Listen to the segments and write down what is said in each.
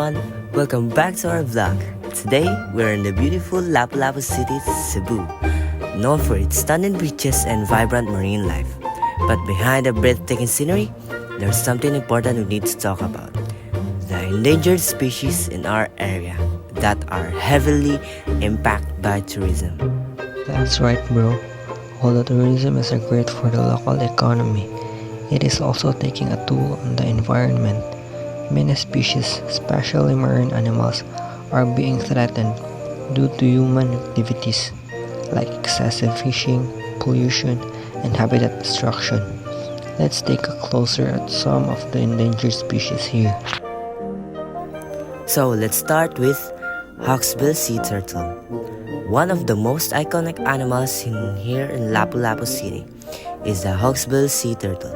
everyone, welcome back to our vlog. Today, we're in the beautiful Lapu-Lapu city, Cebu, known for its stunning beaches and vibrant marine life. But behind the breathtaking scenery, there's something important we need to talk about. The endangered species in our area that are heavily impacted by tourism. That's right, bro. Although tourism is great for the local economy, it is also taking a toll on the environment. Many species, especially marine animals, are being threatened due to human activities like excessive fishing, pollution, and habitat destruction. Let's take a closer at some of the endangered species here. So let's start with Hawksbill sea turtle. One of the most iconic animals seen here in Lapu-Lapu City is the Hawksbill sea turtle.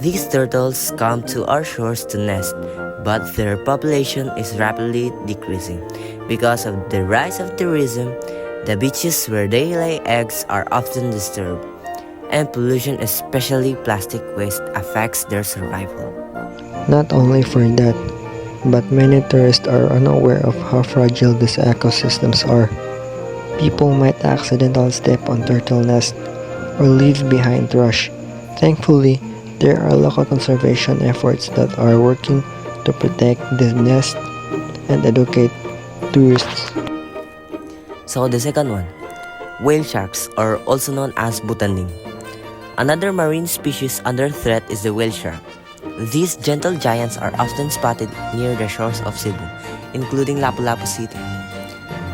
These turtles come to our shores to nest, but their population is rapidly decreasing. Because of the rise of tourism, the beaches where they lay eggs are often disturbed, and pollution, especially plastic waste, affects their survival. Not only for that, but many tourists are unaware of how fragile these ecosystems are. People might accidentally step on turtle nests or leave behind trash. Thankfully, there are local conservation efforts that are working to protect the nest and educate tourists. So the second one, whale sharks, are also known as butanding. Another marine species under threat is the whale shark. These gentle giants are often spotted near the shores of Cebu, including Lapu-Lapu City.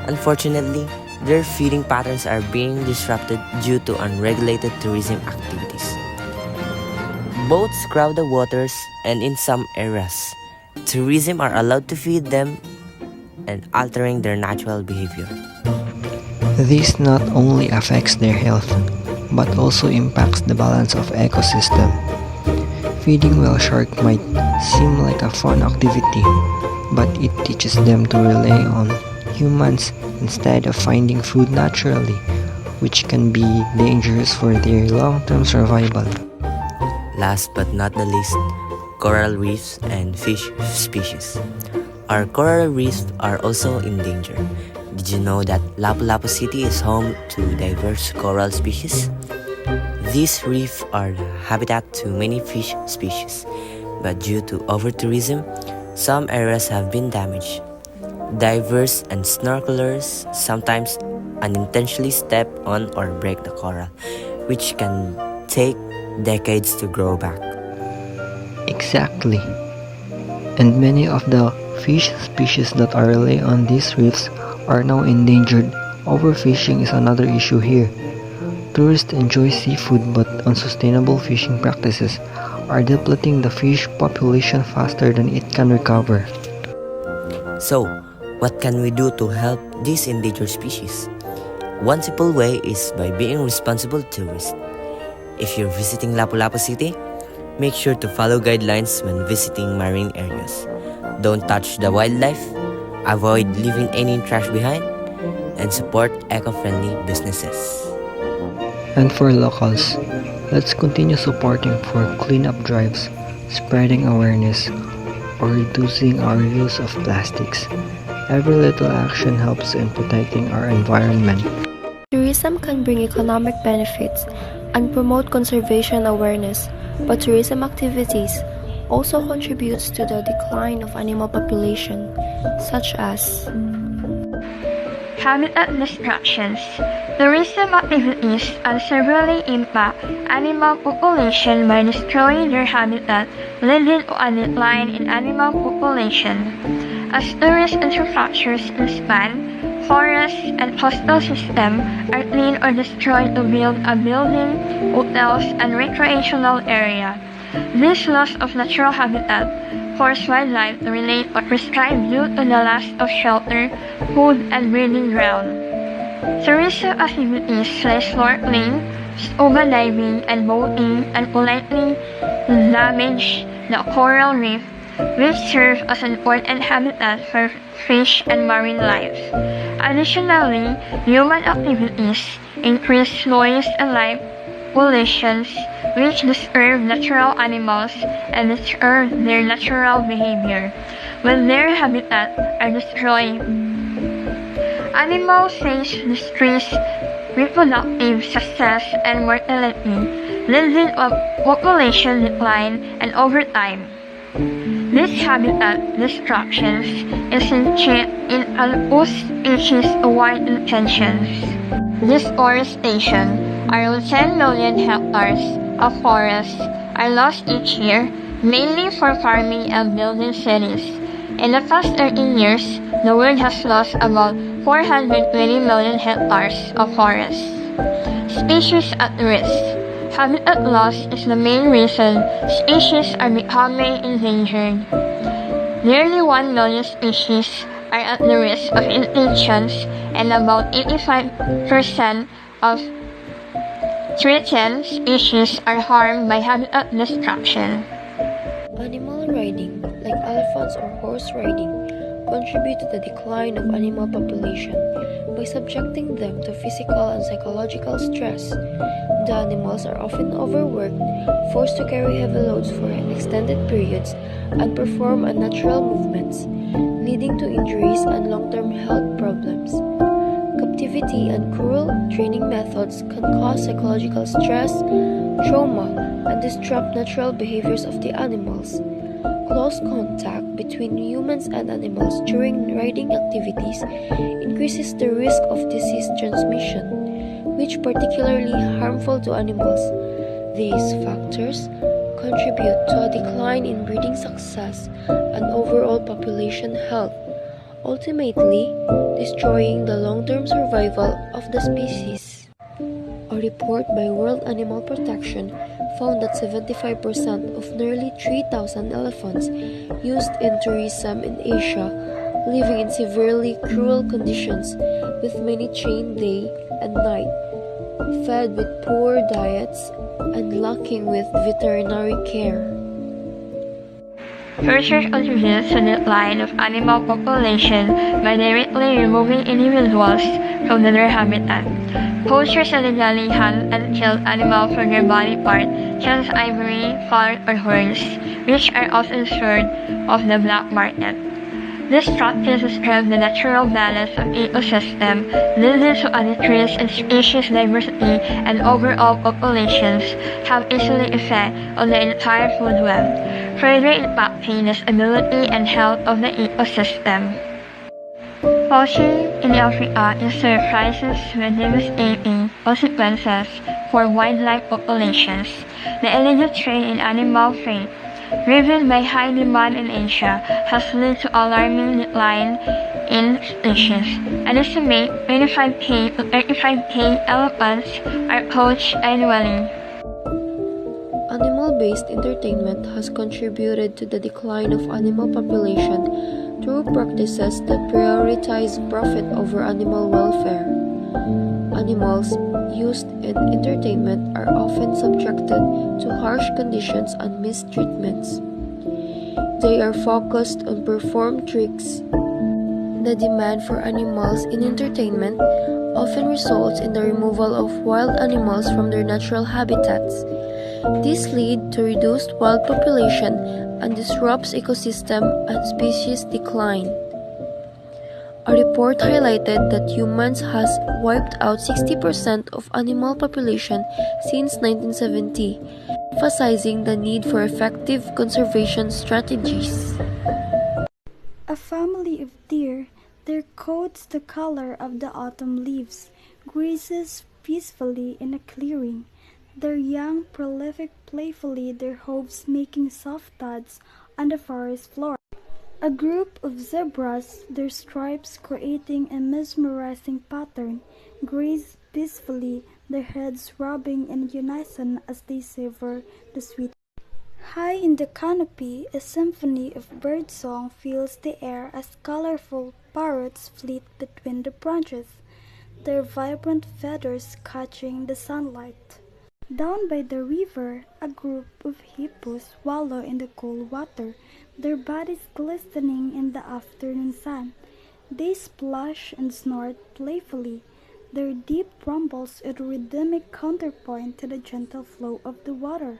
Unfortunately, their feeding patterns are being disrupted due to unregulated tourism activities. Boats crowd the waters, and in some areas, tourism are allowed to feed them and altering their natural behavior. This not only affects their health, but also impacts the balance of ecosystem. Feeding whale shark might seem like a fun activity, but it teaches them to rely on humans instead of finding food naturally, which can be dangerous for their long-term survival. Last but not the least, coral reefs and fish species. Our coral reefs are also in danger. Did you know that Lapu-Lapu City is home to diverse coral species? These reefs are the habitat to many fish species, but due to over-tourism, some areas have been damaged. Divers and snorkelers sometimes unintentionally step on or break the coral, which can take decades to grow back. Exactly. And many of the fish species that are rely on these reefs are now endangered. Overfishing is another issue here. Tourists enjoy seafood, but unsustainable fishing practices are depleting the fish population faster than it can recover. So, what can we do to help these endangered species? One simple way is by being responsible tourists. If you're visiting Lapu-Lapu City, make sure to follow guidelines when visiting marine areas. Don't touch the wildlife, avoid leaving any trash behind, and support eco-friendly businesses. And for locals, let's continue supporting for cleanup drives, spreading awareness, or reducing our use of plastics. Every little action helps in protecting our environment. Tourism can bring economic benefits and promote conservation awareness, but tourism activities also contributes to the decline of animal population, such as habitat destructions. Tourism activities unseverely impact animal population by destroying their habitat, leading to a decline in animal population. As tourist infrastructures expand, forests and coastal systems are cleaned or destroyed to build a building, hotels, and recreational area. This loss of natural habitat forces wildlife to relate or prescribe due to the loss of shelter, food, and breeding ground. Tourism activities like snorkeling, scuba diving, and boating and politely damage the coral reef, which serve as an important habitat for fish and marine life. Additionally, human activities increase noise and light pollution, which disturb natural animals and disturb their natural behavior when their habitats are destroyed. Animals face decreased reproductive success and mortality, leading to population decline and over time. This habitat destruction is in almost species-wide intentions. Deforestation. Around 10 million hectares of forests are lost each year, mainly for farming and building cities. In the past 30 years, the world has lost about 420 million hectares of forests. Species at risk. Habitat loss is the main reason species are becoming endangered. Nearly 1 million species are at the risk of extinction, and about 85% of threatened species are harmed by habitat destruction. Animal riding, like elephants or horse riding, contribute to the decline of animal population by subjecting them to physical and psychological stress. The animals are often overworked, forced to carry heavy loads for extended periods, and perform unnatural movements, leading to injuries and long-term health problems. Captivity and cruel training methods can cause psychological stress, trauma, and disrupt natural behaviors of the animals. Close contact between humans and animals during riding activities increases the risk of disease transmission, which are particularly harmful to animals. These factors contribute to a decline in breeding success and overall population health, ultimately destroying the long-term survival of the species. A report by World Animal Protection found that 75% of nearly 3,000 elephants used in tourism in Asia living in severely cruel conditions, with many chained day and night, fed with poor diets, and lacking with veterinary care. Research contributes to the decline of animal population by directly removing individuals from their habitat. Poachers illegally hunt and kill animals for their body parts, such as ivory, fur, or horns, which are often sold off the black market. This practice disturbs the natural balance of ecosystem, leading to a decrease in species diversity, and overall populations have easily effect on the entire food web, further impacting the stability and health of the ecosystem. Poaching in Africa is surprises with devastating consequences for wildlife populations. The illegal trade in animal freight, driven by high demand in Asia, has led to alarming decline in species. An estimated 25k to 35k elephants are poached annually. Animal-based entertainment has contributed to the decline of animal population through practices that prioritize profit over animal welfare. Animals used in entertainment are often subjected to harsh conditions and mistreatments. They are focused on performed tricks. The demand for animals in entertainment often results in the removal of wild animals from their natural habitats. This leads to reduced wild population and disrupts ecosystem and species decline. A report highlighted that humans has wiped out 60% of animal population since 1970, emphasizing the need for effective conservation strategies. A family of deer, their coats the color of the autumn leaves, grazes peacefully in a clearing. Their young prolific playfully, their hooves making soft thuds on the forest floor. A group of zebras, their stripes creating a mesmerizing pattern, graze peacefully, their heads rubbing in unison as they savor the sweet. High in the canopy, a symphony of birdsong fills the air as colorful parrots flit between the branches, their vibrant feathers catching the sunlight. Down by the river, a group of hippos wallow in the cool water, their bodies glistening in the afternoon sun. They splash and snort playfully, Their deep rumbles are a rhythmic counterpoint to the gentle flow of the water.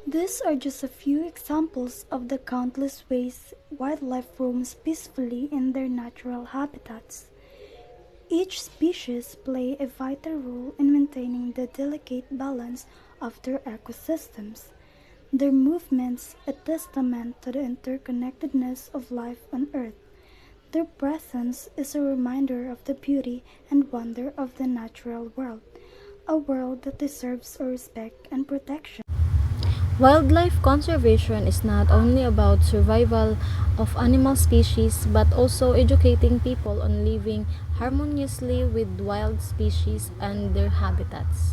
These are just a few examples of the countless ways wildlife roams peacefully in their natural habitats. Each species plays a vital role in maintaining the delicate balance of their ecosystems. Their movements a testament to the interconnectedness of life on Earth. Their presence is a reminder of the beauty and wonder of the natural world, a world that deserves our respect and protection. Wildlife conservation is not only about survival of animal species but also educating people on living harmoniously with wild species and their habitats.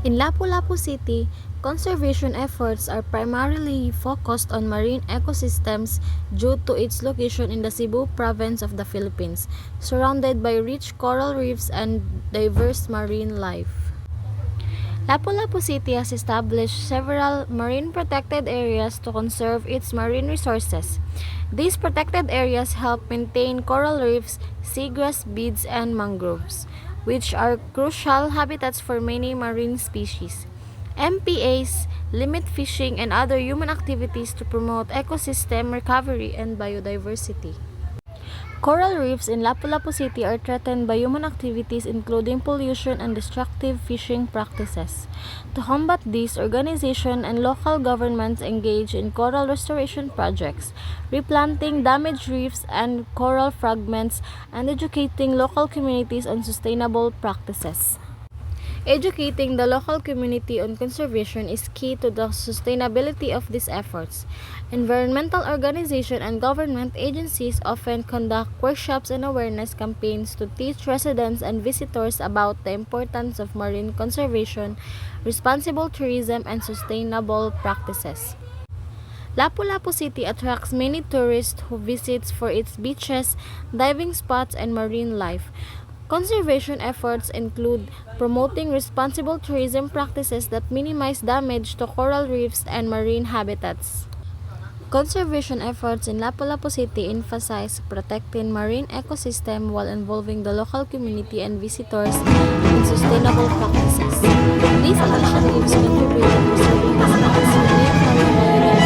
In Lapu-Lapu City, conservation efforts are primarily focused on marine ecosystems due to its location in the Cebu province of the Philippines, surrounded by rich coral reefs and diverse marine life. Lapu-Lapu City has established several marine protected areas to conserve its marine resources. These protected areas help maintain coral reefs, seagrass beds, and mangroves, which are crucial habitats for many marine species. MPAs limit fishing and other human activities to promote ecosystem recovery and biodiversity. Coral reefs in Lapu-Lapu City are threatened by human activities including pollution and destructive fishing practices. To combat this, organizations and local governments engage in coral restoration projects, replanting damaged reefs and coral fragments, and educating local communities on sustainable practices. Educating the local community on conservation is key to the sustainability of these efforts. Environmental organizations and government agencies often conduct workshops and awareness campaigns to teach residents and visitors about the importance of marine conservation, responsible tourism, and sustainable practices. Lapu-Lapu City attracts many tourists who visit for its beaches, diving spots, and marine life. Conservation efforts include promoting responsible tourism practices that minimize damage to coral reefs and marine habitats. Conservation efforts in Lapu-Lapu City emphasize protecting marine ecosystem while involving the local community and visitors in sustainable practices. These initiatives contribute to preserving the city's unique marine biodiversity